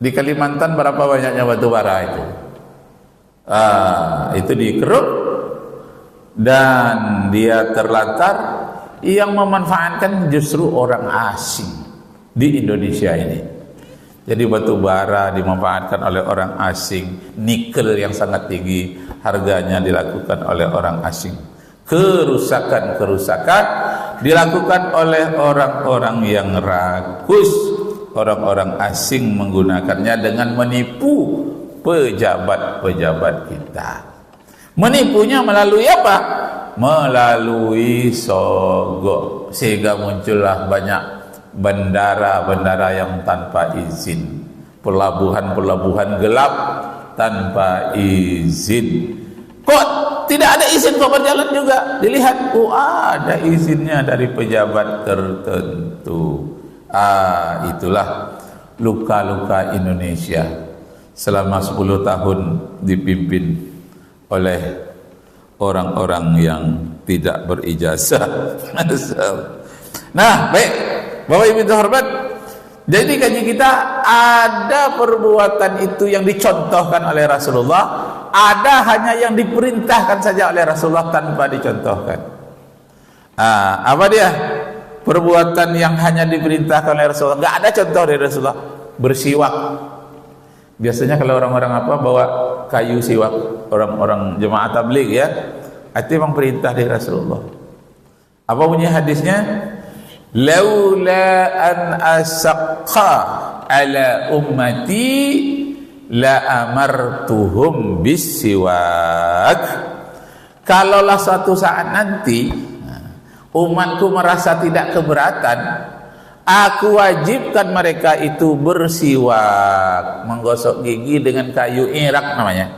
Di Kalimantan berapa banyaknya batu bara itu? Itu dikeruk dan dia terlantar. Yang memanfaatkan justru orang asing di Indonesia ini. Jadi batu bara dimanfaatkan oleh orang asing, nikel yang sangat tinggi harganya dilakukan oleh orang asing. Kerusakan dilakukan oleh orang-orang yang rakus, orang-orang asing menggunakannya dengan menipu pejabat-pejabat kita. Menipunya melalui apa? Melalui sogok, sehingga muncullah banyak bandara-bandara yang tanpa izin, pelabuhan-pelabuhan gelap tanpa izin. Kok tidak ada izin kok berjalan juga? Dilihat, ada izinnya dari pejabat tertentu. Itulah luka-luka Indonesia selama 10 tahun dipimpin oleh orang-orang yang tidak berijazah. Nah, baik, Bapak Ibu terhormat, jadi kaji kita ada perbuatan itu yang dicontohkan oleh Rasulullah, ada hanya yang diperintahkan saja oleh Rasulullah tanpa dicontohkan. Apa dia? Perbuatan yang hanya diperintahkan oleh Rasulullah, nggak ada contoh dari Rasulullah. Bersiwak. Biasanya kalau orang-orang bawa kayu siwak, orang-orang jemaah tabligh ya, itu memang perintah dari Rasulullah. Apa bunyi hadisnya? Laula an asaqqa ala ummati la amartuhum bisiwak. Kalaulah suatu saat nanti umatku merasa tidak keberatan, aku wajibkan mereka itu bersiwak, menggosok gigi dengan kayu irak namanya.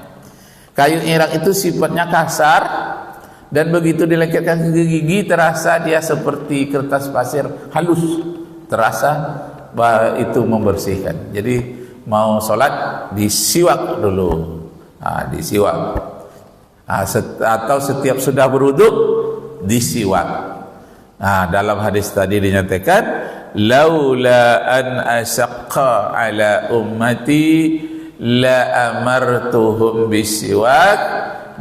Kayu irak itu sifatnya kasar, dan begitu dilekatkan ke gigi terasa dia seperti kertas pasir halus, terasa bahwa itu membersihkan. Jadi mau sholat disiwak dulu, disiwak, atau setiap sudah berwudu disiwak. Dalam hadis tadi dinyatakan laula an asaqqa ala ummati la amartuhum bisiwak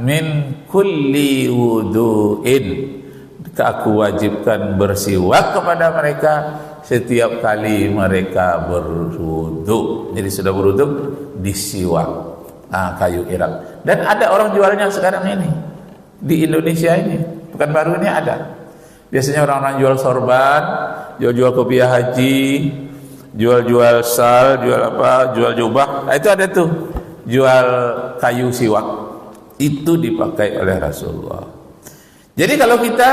min kulli wudu'in. Aku wajibkan bersiwak kepada mereka setiap kali mereka berwudu. Jadi sudah berwudu disiwak, kayu irak. Dan ada orang jualnya sekarang ini di Indonesia ini, bukan baru ini ada. Biasanya orang-orang jual sorban, jual-jual kopiah haji, jual-jual sal, jual jubah. Itu ada tuh, jual kayu siwak. Itu dipakai oleh Rasulullah. Jadi kalau kita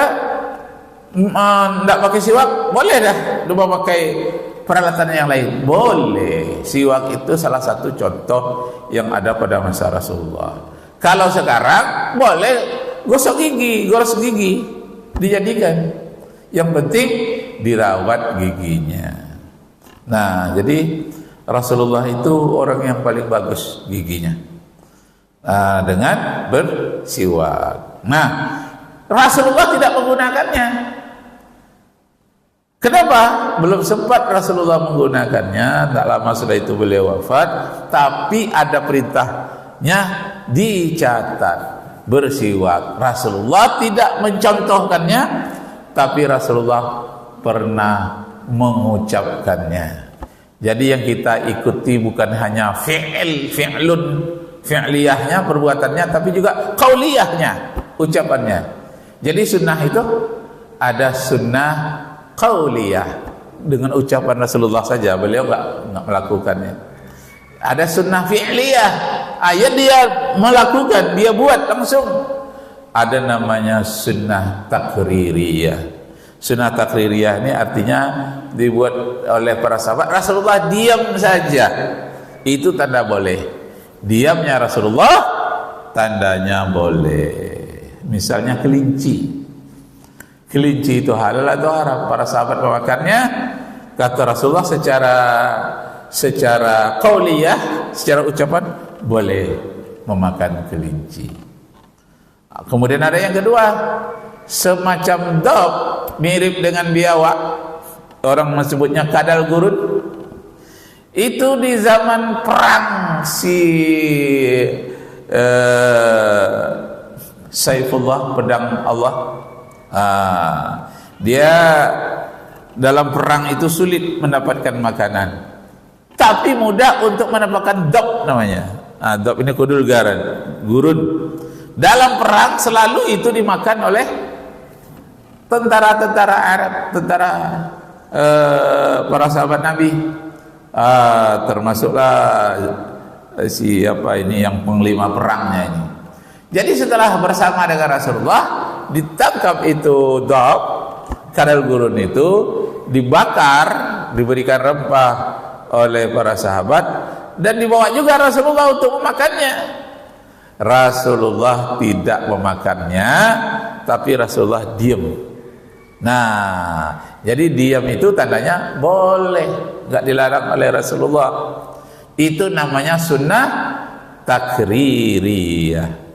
tidak pakai siwak, boleh dah lupa pakai peralatan yang lain. Boleh. Siwak itu salah satu contoh yang ada pada masa Rasulullah. Kalau sekarang boleh gosok gigi, dijadikan. Yang penting dirawat giginya. Nah, jadi Rasulullah itu orang yang paling bagus giginya, dengan bersiwak. Nah, Rasulullah tidak menggunakannya. Kenapa? Belum sempat Rasulullah menggunakannya, tak lama sudah itu beliau wafat. Tapi ada perintahnya dicatat, bersiwak. Rasulullah tidak mencontohkannya, tapi Rasulullah pernah mengucapkannya. Jadi yang kita ikuti bukan hanya fi'liyahnya, perbuatannya, tapi juga qauliyahnya, ucapannya. Jadi sunnah itu ada sunnah qauliyah, dengan ucapan Rasulullah saja, beliau enggak melakukannya. Ada sunnah fi'liyah, ayat dia melakukan, dia buat langsung. Ada namanya sunnah takririyah. Sunnah takririyah ini artinya dibuat oleh para sahabat, Rasulullah diam saja, itu tanda boleh. Diamnya Rasulullah tandanya boleh. Misalnya kelinci itu halal atau haram? Para sahabat memakannya, kata Rasulullah secara qauliyah, secara ucapan boleh memakan kelinci. Kemudian ada yang kedua, semacam dog, mirip dengan biawak, orang menyebutnya kadal gurun. Itu di zaman perang si Saifullah, pedang Allah. Dia dalam perang itu sulit mendapatkan makanan, tapi mudah untuk mendapatkan dop namanya. Dop ini kudul garan, gurun. Dalam perang selalu itu dimakan oleh tentara-tentara Arab, tentara para sahabat Nabi. Termasuklah siapa ini yang panglima perangnya ini. Jadi setelah bersama dengan Rasulullah ditangkap itu dop, kadal gurun itu, dibakar, diberikan rempah oleh para sahabat, dan dibawa juga Rasulullah untuk memakannya. Rasulullah tidak memakannya, tapi Rasulullah diam. Nah, jadi diam itu tandanya boleh, enggak dilarang oleh Rasulullah. Itu namanya sunnah takririyah.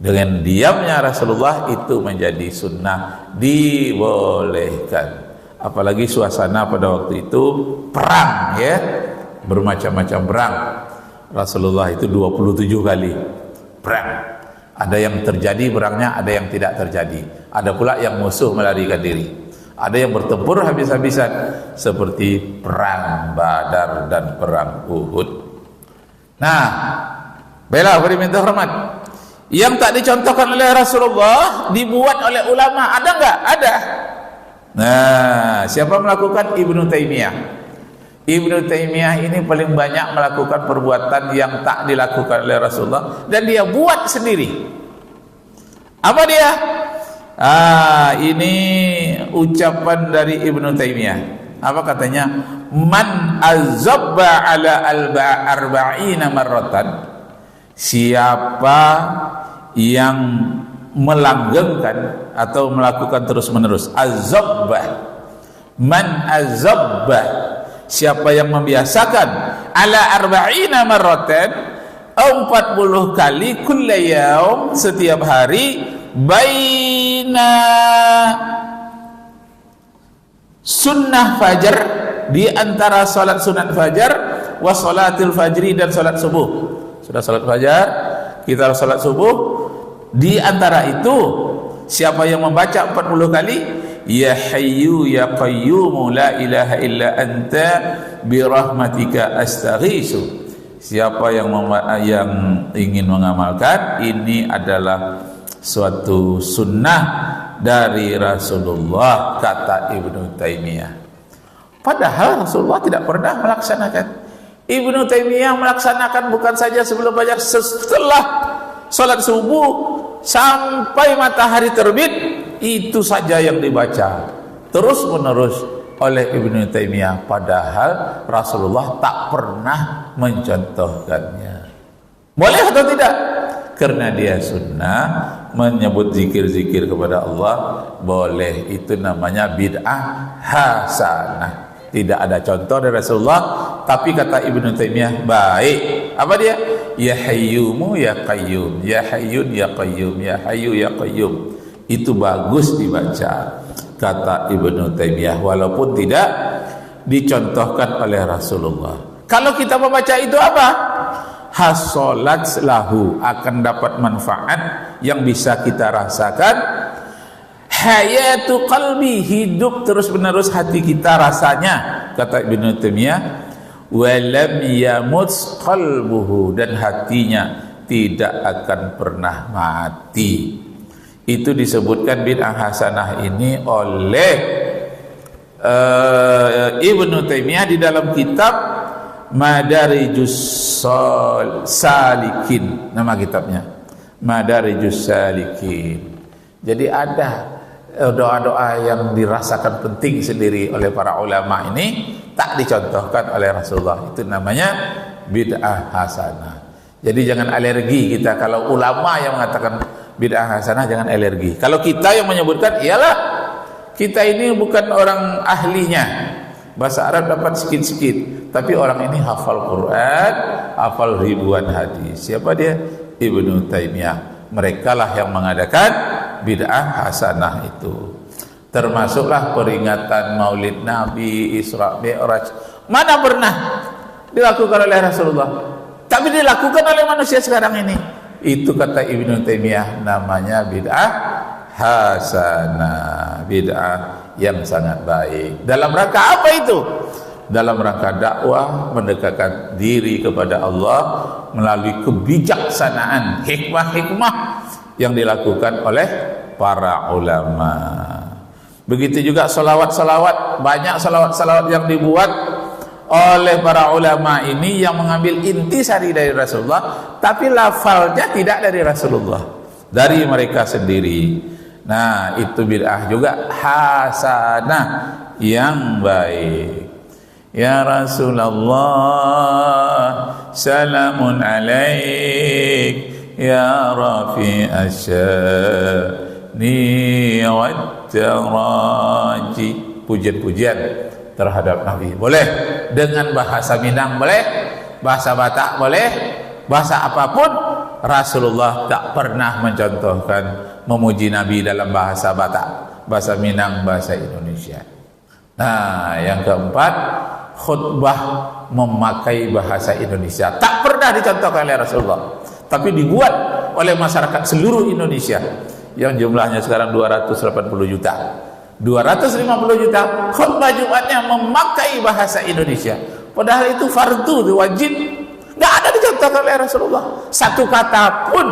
Dengan diamnya Rasulullah itu menjadi sunnah, dibolehkan. Apalagi suasana pada waktu itu perang, ya, bermacam-macam perang. Rasulullah itu 27 kali perang. Ada yang terjadi perangnya, ada yang tidak terjadi. Ada pula yang musuh melarikan diri. Ada yang bertempur habis-habisan seperti perang Badar dan perang Uhud. Nah, bela beri minta hormat. Yang tak dicontohkan oleh Rasulullah dibuat oleh ulama, ada enggak? Ada. Nah, siapa melakukan? Ibnu Taimiyah. Ibnu Taimiyah ini paling banyak melakukan perbuatan yang tak dilakukan oleh Rasulullah, dan dia buat sendiri. Apa dia? Ini ucapan dari Ibnu Taimiyah. Apa katanya? Man azabba ala arba'ina marratan. Siapa yang melanggengkan atau melakukan terus-menerus, azabba, man azabba, siapa yang membiasakan ala arba'ina marratan, 40 kali kulla yaum, setiap hari, baina sunnah fajar, di antara salat sunat fajar, wa salatil fajri, dan salat subuh. Sudah salat fajar, kita salat subuh, di antara itu siapa yang membaca 40 kali, ya hayyu ya qayyum la ilaha illa anta bi rahmatika astaghiitsu. Siapa yang ingin mengamalkan, ini adalah suatu sunnah dari Rasulullah, kata Ibnu Taimiyah. Padahal Rasulullah tidak pernah melaksanakan. Ibnu Taimiyah melaksanakan bukan saja sebelum fajar, setelah salat subuh sampai matahari terbit, itu saja yang dibaca terus menerus oleh Ibnu Taimiyah. Padahal Rasulullah tak pernah mencontohkannya. Boleh atau tidak? Karena dia sunnah menyebut zikir-zikir kepada Allah, boleh. Itu namanya bid'ah hasanah. Tidak ada contoh dari Rasulullah, tapi kata Ibnu Taimiyah baik. Apa dia? Ya hayyumu ya qayyum, ya hayyun ya qayyum, ya hayyu ya qayyum. Itu bagus dibaca, kata Ibnu Taimiyah, walaupun tidak dicontohkan oleh Rasulullah. Kalau kita membaca itu apa? Hasolat lahu, akan dapat manfaat yang bisa kita rasakan. Hayatu qalbi, hidup terus menerus hati kita rasanya, kata Ibnu Taimiyah. Walam yamut qalbuhu, dan hatinya tidak akan pernah mati. Itu disebutkan bid'ah hasanah ini oleh Ibnu Taimiyah di dalam kitab Madarijus Salikin, nama kitabnya Madarijus Salikin. Jadi ada doa-doa yang dirasakan penting sendiri oleh para ulama ini, tak dicontohkan oleh Rasulullah. Itu namanya bid'ah hasanah. Jadi jangan alergi kita kalau ulama yang mengatakan bid'ah hasanah, jangan alergi. Kalau kita yang menyebutkan, iyalah, kita ini bukan orang ahlinya, bahasa Arab dapat sikit-sikit, tapi orang ini hafal Quran, hafal ribuan hadis. Siapa dia? Ibnu Taimiyah. Merekalah yang mengadakan bid'ah hasanah itu. Termasuklah peringatan Maulid Nabi, Isra Mi'raj. Mana pernah dilakukan oleh Rasulullah, tapi dilakukan oleh manusia sekarang ini. Itu kata Ibnu Taimiyah namanya bid'ah hasanah, bid'ah yang sangat baik. Dalam rangka apa itu? Dalam rangka dakwah, mendekatkan diri kepada Allah melalui kebijaksanaan, hikmah-hikmah yang dilakukan oleh para ulama. Begitu juga salawat-salawat, banyak salawat-salawat yang dibuat oleh para ulama ini yang mengambil intisari dari Rasulullah, tapi lafalnya tidak dari Rasulullah, dari mereka sendiri. Nah, itu bid'ah juga hasanah yang baik. Ya Rasulullah, salamun alaik, ya rafi asyani wa taraji. Pujian-pujian terhadap Nabi boleh, dengan bahasa Minang boleh, bahasa Batak boleh, bahasa apapun. Rasulullah tak pernah mencontohkan memuji Nabi dalam bahasa Batak, bahasa Minang, bahasa Indonesia. Nah, yang keempat, khutbah memakai bahasa Indonesia tak pernah dicontohkan oleh Rasulullah, tapi dibuat oleh masyarakat seluruh Indonesia yang jumlahnya sekarang 280 juta. 250 juta khutbah Jumatnya memakai bahasa Indonesia, padahal itu fardu, wajib. Tidak ada dicontohkan oleh Rasulullah. Satu kata pun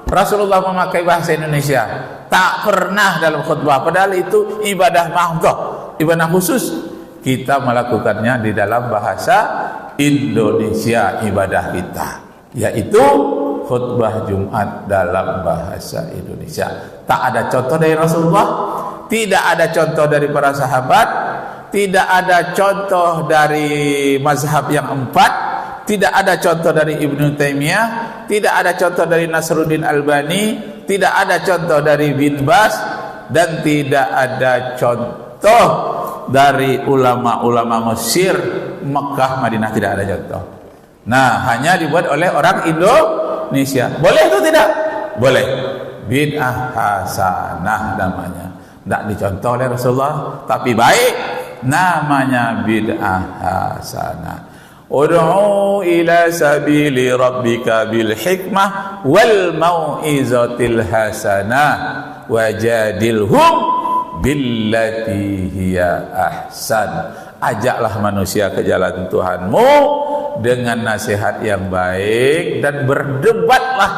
Rasulullah memakai bahasa Indonesia tak pernah dalam khutbah, padahal itu ibadah mahdhah, ibadah khusus. Kita melakukannya di dalam bahasa Indonesia, ibadah kita, yaitu khutbah Jumat dalam bahasa Indonesia. Tak ada contoh dari Rasulullah, tidak ada contoh dari para sahabat, tidak ada contoh dari mazhab yang empat, tidak ada contoh dari Ibnu Taimiyah, tidak ada contoh dari Nasruddin Albani, tidak ada contoh dari Bin Bas, dan tidak ada contoh dari ulama-ulama Mesir, Mekah, Madinah, tidak ada contoh. Nah, hanya dibuat oleh orang Indonesia. Boleh atau tidak? Boleh. Bid'ah hasanah namanya. Tidak dicontoh oleh Rasulullah, tapi baik, namanya bid'ah hasanah. Ud'u ila sabili rabbika bil hikmah wal mau'izatil hasanah wajadilhum billati hiya ahsan. Ajaklah manusia ke jalan Tuhanmu dengan nasihat yang baik, dan berdebatlah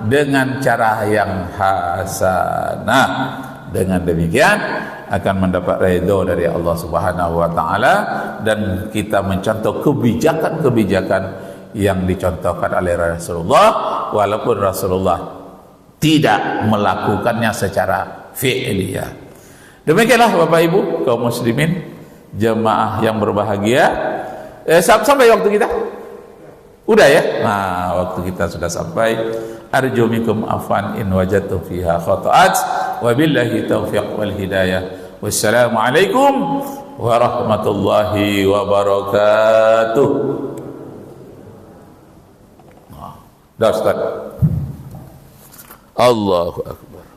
dengan cara yang hasanah. Dengan demikian akan mendapat ridho dari Allah Subhanahu wa taala, dan kita mencontoh kebijakan-kebijakan yang dicontohkan oleh Rasulullah, walaupun Rasulullah tidak melakukannya secara fi'liyah. Demikianlah Bapak Ibu kaum muslimin, jemaah yang berbahagia. Sampai waktu kita udah ya. Nah, waktu kita sudah sampai. Arju minkum afwan in wajadtu fiha khata'at, wabillahi taufiq wal hidayah. Wassalamualaikum warahmatullahi wabarakatuh. Dah Ustaz. Allahu Akbar.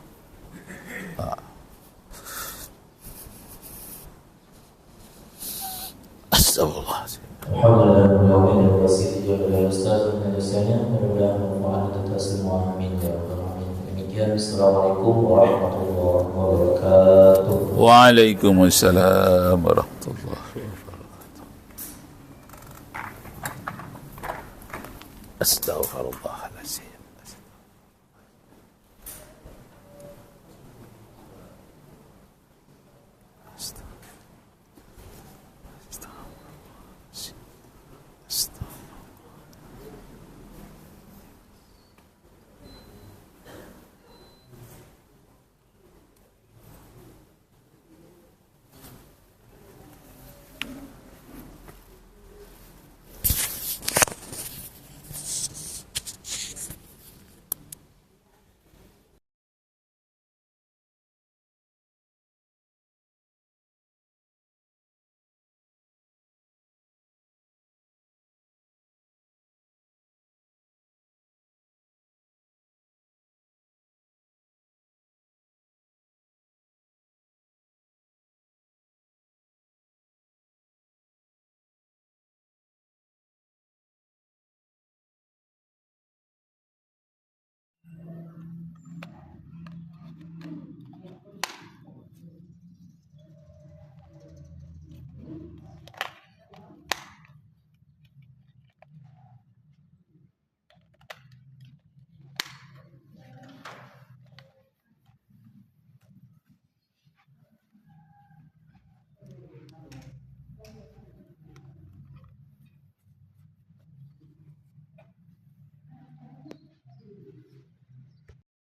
Astagfirullahaladzim. Alhamdulillah, mudah-mudahan Ustaz menyelesainya, mudah-mudahan manfaat atas semua, amin ya rabbal alamin. Demikian, assalamualaikum warahmatullahi wabarakatuh. Waalaikumsalam warahmatullahi wabarakatuh. Astaghfirullahaladzim.